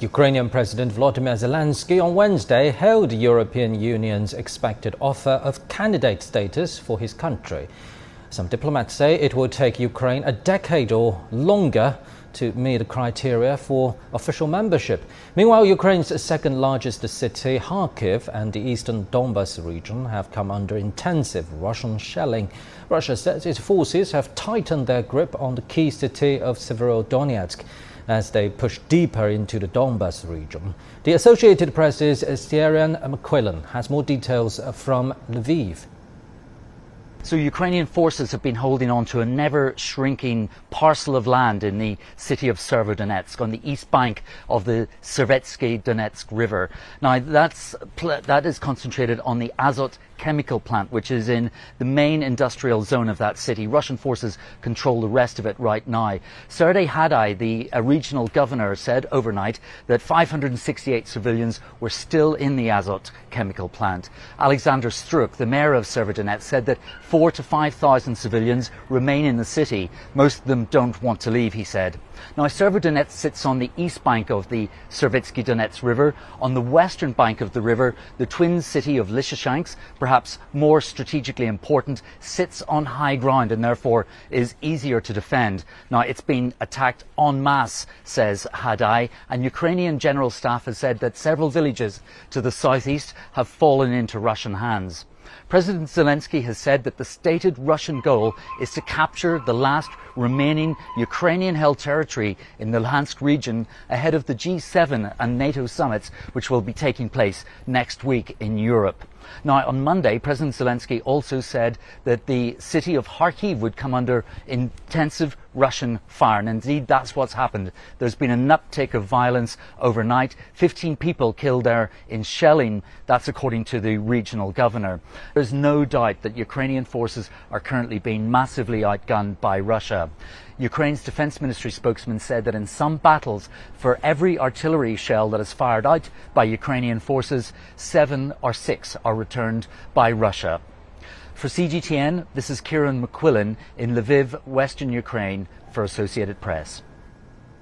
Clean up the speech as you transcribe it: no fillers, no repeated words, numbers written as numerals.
Ukrainian President Volodymyr Zelensky on Wednesday hailed the European Union's expected offer of candidate status for his country. Some diplomats say it will take Ukraine a decade or longer to meet the criteria for official membership. Meanwhile, Ukraine's second largest city, Kharkiv, and the eastern Donbas region have come under intensive Russian shelling. Russia says its forces have tightened their grip on the key city of Severodonetsk as they push deeper into the Donbas region. The Associated Press's Stephen McQuillan has more details from Lviv. So Ukrainian forces have been holding on to a never-shrinking parcel of land in the city of Severodonetsk on the east bank of the Servetsky Donetsk River. Now that is concentrated on the Azot chemical plant, which is in the main industrial zone of that city. Russian forces control the rest of it right now. Sergei Hadai, the regional governor, said overnight that 568 civilians were still in the Azot chemical plant. Alexander Struk, the mayor of Severodonetsk, said that 4,000 to 5,000 civilians remain in the city. Most of them don't want to leave, he said. Now, Severodonetsk sits on the east bank of the Servetsky Donetsk River. On the western bank of the river, the twin city of Lysychansk, perhaps more strategically important, sits on high ground and therefore is easier to defend. Now, it's been attacked en masse, says Hadai, and Ukrainian General Staff has said that several villages to the southeast have fallen into Russian hands. President Zelensky has said that the stated Russian goal is to capture the last remaining Ukrainian-held territory in the Luhansk region ahead of the G7 and NATO summits, which will be taking place next week in Europe. Now, on Monday, President Zelensky also said that the city of Kharkiv would come under intensive Russian fire, and indeed that's what's happened. There's been an uptick of violence overnight, 15 people killed there in shelling. That's according to the regional governor. There's no doubt that Ukrainian forces are currently being massively outgunned by Russia. Ukraine's defense ministry spokesman said that in some battles, for every artillery shell that is fired out by Ukrainian forces, 7 or 6 are returned by Russia. For CGTN, this is Stephen McQuillan in Lviv, Western Ukraine, for Associated Press.